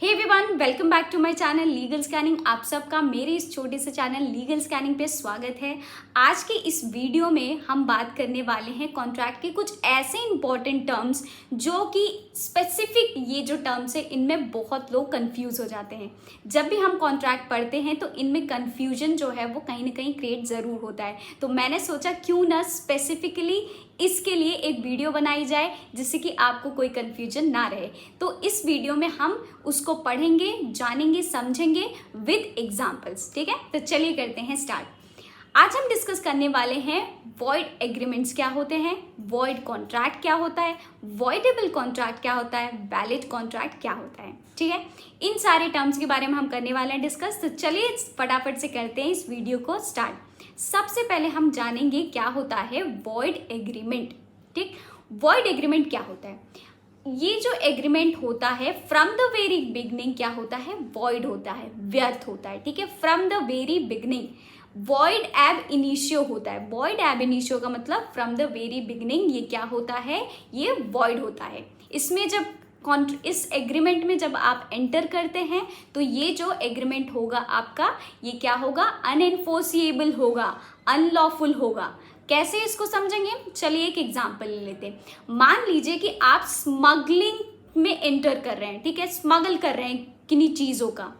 Hey everyone, welcome back to my channel legal scanning. आप सबका मेरे इस छोटे से चैनल लीगल स्कैनिंग पे स्वागत है। आज के इस वीडियो में हम बात करने वाले हैं कॉन्ट्रैक्ट के कुछ ऐसे इंपॉर्टेंट टर्म्स जो कि स्पेसिफिक ये जो टर्म्स है इनमें बहुत लोग कंफ्यूज हो जाते हैं। जब भी हम कॉन्ट्रैक्ट पढ़ते हैं तो इनमें कन्फ्यूजन जो है वो कहीं ना कहीं क्रिएट ज़रूर होता है। तो मैंने सोचा क्यों ना स्पेसिफिकली इसके लिए एक वीडियो बनाई जाए जिससे कि आपको कोई कन्फ्यूजन ना रहे। तो इस वीडियो में हम उसको पढ़ेंगे, जानेंगे, समझेंगे विद एग्जांपल्स। ठीक है, तो चलिए करते हैं स्टार्ट। आज हम डिस्कस करने वाले हैं वॉइड एग्रीमेंट्स क्या होते हैं, वॉइड कॉन्ट्रैक्ट क्या होता है, वॉइडेबल कॉन्ट्रैक्ट क्या होता है, वैलिड कॉन्ट्रैक्ट क्या होता है। ठीक है, इन सारे टर्म्स के बारे में हम करने वाले हैं डिस्कस। तो चलिए फटाफट से करते हैं इस वीडियो को स्टार्ट। सबसे पहले हम जानेंगे क्या होता है वॉइड एग्रीमेंट। ठीक, वॉइड एग्रीमेंट क्या होता है? ये जो एग्रीमेंट होता है फ्रॉम द वेरी बिगनिंग क्या होता है? वॉइड होता है, व्यर्थ होता है। ठीक है, from the very beginning void एब इनिशियो होता है। वॉइड एब इनिशियो का मतलब फ्रॉम द वेरी बिगनिंग ये क्या होता है? ये वॉइड होता है। इसमें जब इस एग्रीमेंट में जब आप एंटर करते हैं तो ये जो एग्रीमेंट होगा आपका, ये क्या होगा? अनएनफोर्सिएबल होगा, अनलॉफुल होगा। कैसे इसको समझेंगे? चलिए एक एग्जांपल ले लेते हैं। मान लीजिए कि आप स्मगलिंग में एंटर कर रहे हैं। ठीक है, स्मगल कर रहे हैं किन्हीं चीज़ों का।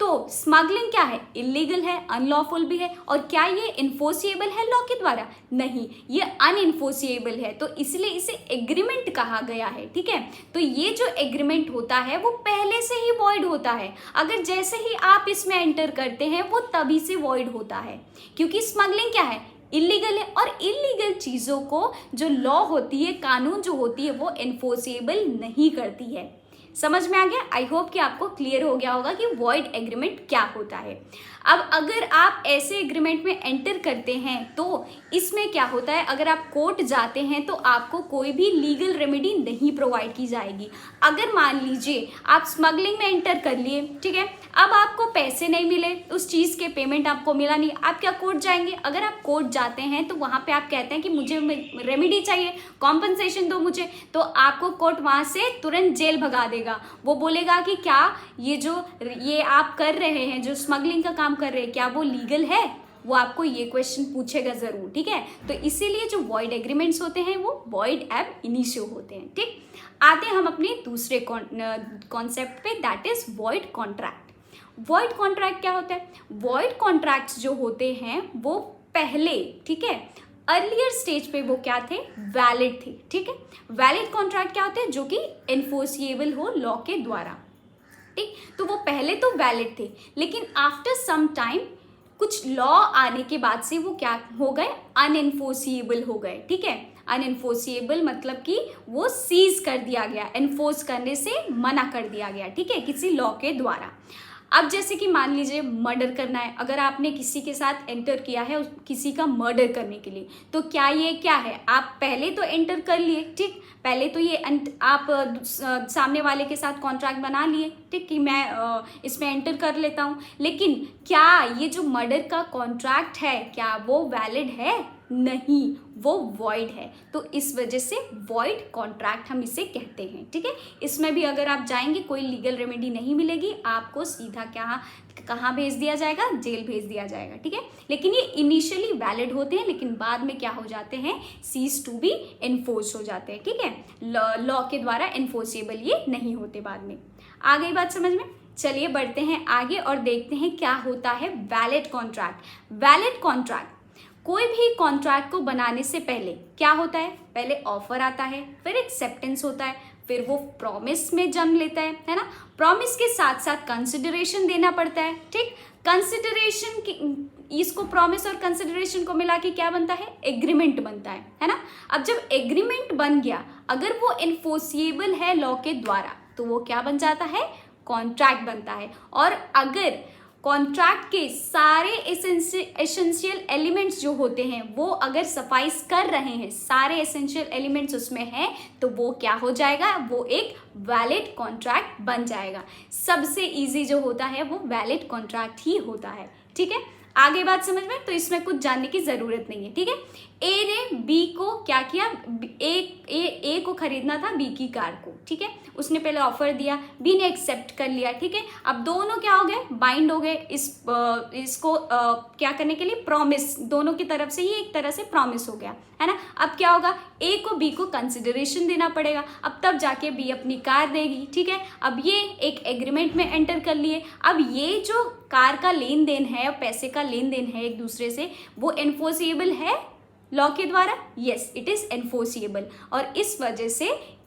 तो स्मगलिंग क्या है? इलीगल है, अनलॉफुल भी है। और क्या ये इन्फोर्सिएबल है लॉ के द्वारा? नहीं, ये अनइन्फोर्सिएबल है। तो इसलिए इसे एग्रीमेंट कहा गया है। ठीक है, तो ये जो एग्रीमेंट होता है वो पहले से ही वॉइड होता है। अगर जैसे ही आप इसमें एंटर करते हैं वो तभी से वॉइड होता है, क्योंकि स्मगलिंग क्या है? इलीगल है। और इलीगल चीज़ों को जो लॉ होती है, कानून जो होती है, वो इन्फोर्सिएबल नहीं करती है। समझ में आ गया? आई होप कि आपको क्लियर हो गया होगा कि वॉइड एग्रीमेंट क्या होता है। अब अगर आप ऐसे एग्रीमेंट में एंटर करते हैं तो इसमें क्या होता है? अगर आप कोर्ट जाते हैं तो आपको कोई भी लीगल रेमेडी नहीं प्रोवाइड की जाएगी। अगर मान लीजिए आप स्मगलिंग में एंटर कर लिए, ठीक है, अब आपको पैसे नहीं मिले, उस चीज़ के पेमेंट आपको मिला नहीं, आप क्या कोर्ट जाएंगे? अगर आप कोर्ट जाते हैं तो वहाँ पे आप कहते हैं कि मुझे रेमेडी चाहिए, कॉम्पनसेशन दो मुझे, तो आपको कोर्ट वहाँ से तुरंत जेल भगा देगा। वो बोलेगा कि क्या ये आप कर रहे हैं, जो स्मगलिंग का काम कर रहे हैं, क्या वो लीगल है? वो आपको ये क्वेश्चन पूछेगा जरूर। ठीक है, तो इसीलिए जो वॉइड एग्रीमेंट्स होते हैं वो वॉइड एब इनिशियो होते हैं। ठीक, आते हैं हम अपने दूसरे कॉन्सेप्ट पे, that is void contract. Void contract क्या होता है? वॉइड कॉन्ट्रैक्ट्स जो होते हैं वो पहले, ठीक है, अर्लियर स्टेज पे वो क्या थे? वैलिड थे। ठीक है, वैलिड कॉन्ट्रैक्ट क्या होते हैं? जो कि एनफोर्सिएबल हो लॉ के द्वारा। ठीक, तो वो पहले तो वैलिड थे, लेकिन आफ्टर सम टाइम कुछ लॉ आने के बाद से वो क्या हो गए? अनएनफोर्सिएबल हो गए। ठीक है, अनएनफोर्सिएबल मतलब कि वो सीज कर दिया गया, एनफोर्स करने से मना कर दिया गया। ठीक है, किसी लॉ के द्वारा। अब जैसे कि मान लीजिए मर्डर करना है, अगर आपने किसी के साथ एंटर किया है किसी का मर्डर करने के लिए, तो क्या ये क्या है? आप पहले तो एंटर कर लिए, ठीक, पहले तो ये आप सामने वाले के साथ कॉन्ट्रैक्ट बना लिए, ठीक, कि मैं इसमें एंटर कर लेता हूँ, लेकिन क्या ये जो मर्डर का कॉन्ट्रैक्ट है क्या वो वैलिड है? नहीं, वो वॉइड है। तो इस वजह से वॉइड कॉन्ट्रैक्ट हम इसे कहते हैं। ठीक है, इसमें भी अगर आप जाएंगे कोई लीगल रेमेडी नहीं मिलेगी, आपको सीधा कहाँ भेज दिया जाएगा? जेल भेज दिया जाएगा। ठीक है, लेकिन ये इनिशियली वैलिड होते हैं, लेकिन बाद में क्या हो जाते हैं? सीज टू बी एनफोर्स हो जाते हैं। ठीक है, लॉ के द्वारा एनफोर्सेबल ये नहीं होते बाद में। आ गई बात समझ में? चलिए बढ़ते हैं आगे और देखते हैं क्या होता है वैलिड कॉन्ट्रैक्ट। वैलिड कॉन्ट्रैक्ट, कोई भी कॉन्ट्रैक्ट को बनाने से पहले क्या होता है? पहले ऑफर आता है, फिर एक्सेप्टेंस होता है, फिर वो प्रॉमिस में जन्म लेता है ना? प्रॉमिस के साथ साथ कंसिडरेशन देना पड़ता है। ठीक, कंसिडरेशन इसको प्रॉमिस और कंसिडरेशन को मिला के क्या बनता है? एग्रीमेंट बनता है ना? अब जब एग्रीमेंट बन गया, अगर वो इन्फोर्सिएबल है लॉ के द्वारा, तो वो क्या बन जाता है? कॉन्ट्रैक्ट बनता है। और अगर कॉन्ट्रैक्ट के सारे एसेंशियल एलिमेंट्स जो होते हैं वो अगर सफाइस कर रहे हैं, सारे एसेंशियल एलिमेंट्स उसमें हैं, तो वो क्या हो जाएगा? वो एक वैलिड कॉन्ट्रैक्ट बन जाएगा। सबसे इजी जो होता है वो वैलिड कॉन्ट्रैक्ट ही होता है। ठीक है, आगे बात समझ में? तो इसमें कुछ जानने की जरूरत नहीं है। ठीक है, ए ने बी को क्या किया, ए को खरीदना था बी की कार को, ठीक है, उसने पहले ऑफर दिया, बी ने एक्सेप्ट कर लिया, ठीक है। अब दोनों क्या हो गए, बाइंड हो गए इसको क्या करने के लिए, प्रॉमिस, दोनों की तरफ से ये एक तरह से प्रॉमिस हो गया, है ना। अब क्या होगा, ए को बी को कंसिडरेशन देना पड़ेगा, अब तब जाके बी अपनी कार देगी, ठीक है। अब ये एक एग्रीमेंट में एंटर कर लिए। अब ये जो कार का लेन देन है, पैसे का लेन देन है एक दूसरे से, वो एनफोर्सिएबल है लॉ के द्वारा, यस इट इज एनफोर्सिएबल, और इस वजह से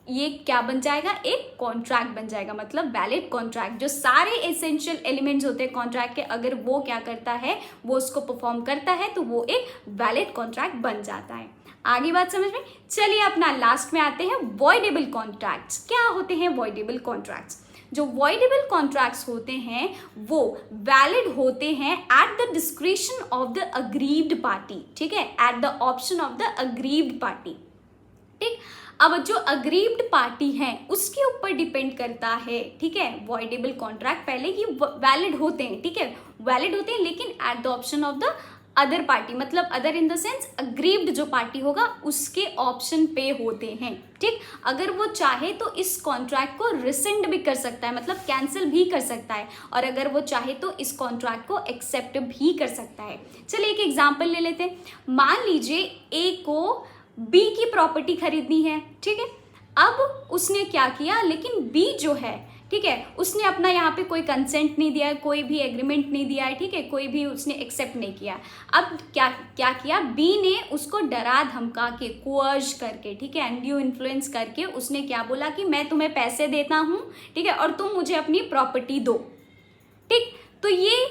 ये क्या बन जाएगा, एक कॉन्ट्रैक्ट बन जाएगा, मतलब वैलिड कॉन्ट्रैक्ट। जो सारे एसेंशियल एलिमेंट्स होते हैं कॉन्ट्रैक्ट के, अगर वो क्या करता है, वो उसको परफॉर्म करता है, तो वो एक वैलिड कॉन्ट्रैक्ट बन जाता है। आगे बात समझ में, चलिए अपना लास्ट में आते हैं वॉइडेबल कॉन्ट्रैक्ट्स। क्या होते हैं वॉइडेबल कॉन्ट्रैक्ट्स? जो वॉइडेबल कॉन्ट्रैक्ट्स होते हैं वो वैलिड होते हैं at the discretion of the aggrieved party, ठीक है, eight the option of the aggrieved party, ठीक। अब जो अग्रीव्ड पार्टी है उसके ऊपर डिपेंड करता है, ठीक है, वॉइडेबल कॉन्ट्रैक्ट पहले ही वैलिड होते हैं, ठीक है, वैलिड होते हैं, लेकिन at the option of the other party, मतलब other in the sense aggrieved जो पार्टी होगा उसके ऑप्शन पे होते हैं, ठीक। अगर वो चाहे तो इस कॉन्ट्रैक्ट को रिसेंड भी कर सकता है, मतलब कैंसिल भी कर सकता है, और अगर वो चाहे तो इस कॉन्ट्रैक्ट को एक्सेप्ट भी कर सकता है। चलिए एक एग्जांपल ले लेते हैं। मान लीजिए ए को बी की प्रॉपर्टी खरीदनी है, ठीक है। अब उसने क्या किया, लेकिन बी जो है, ठीक है, उसने अपना यहाँ पे कोई कंसेंट नहीं दिया है, कोई भी एग्रीमेंट नहीं दिया है, ठीक है, कोई भी उसने एक्सेप्ट नहीं किया। अब क्या क्या किया, बी ने उसको डरा धमका के, कोअर्ज करके, ठीक है, एंड्यू इन्फ्लुएंस करके उसने क्या बोला कि मैं तुम्हें पैसे देता हूँ, ठीक है, और तुम मुझे अपनी प्रॉपर्टी दो, ठीक। तो ये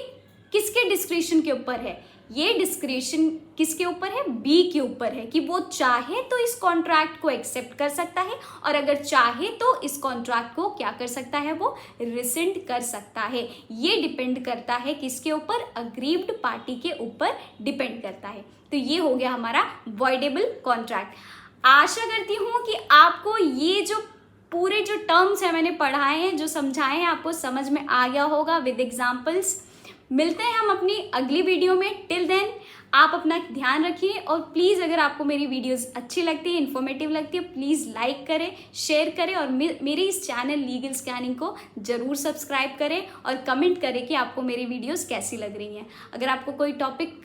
किसके डिस्क्रिशन के ऊपर है, ये डिस्क्रिशन किसके ऊपर है, बी के ऊपर है, कि वो चाहे तो इस कॉन्ट्रैक्ट को एक्सेप्ट कर सकता है, और अगर चाहे तो इस कॉन्ट्रैक्ट को क्या कर सकता है, वो रिसेंड कर सकता है। ये डिपेंड करता है किसके ऊपर, अग्रीव्ड पार्टी के ऊपर डिपेंड करता है। तो ये हो गया हमारा वॉइडेबल कॉन्ट्रैक्ट। आशा करती हूँ कि आपको ये जो पूरे जो टर्म्स है मैंने पढ़ाए हैं, जो समझाए हैं, आपको समझ में आ गया होगा विद एग्जाम्पल्स। मिलते हैं हम अपनी अगली वीडियो में। टिल देन आप अपना ध्यान रखिए, और प्लीज़ अगर आपको मेरी वीडियोस अच्छी लगती है, इन्फॉर्मेटिव लगती है, प्लीज़ लाइक करें, शेयर करें, और मेरे इस चैनल लीगल स्कैनिंग को ज़रूर सब्सक्राइब करें, और कमेंट करें कि आपको मेरी वीडियोस कैसी लग रही हैं। अगर आपको कोई टॉपिक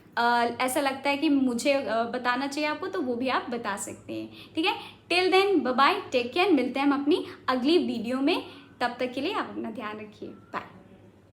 ऐसा लगता है कि मुझे बताना चाहिए आपको, तो वो भी आप बता सकते हैं, ठीक है। Till then bye bye, take care, मिलते हैं हम अपनी अगली वीडियो में। तब तक के लिए आप अपना ध्यान रखिए, बाय।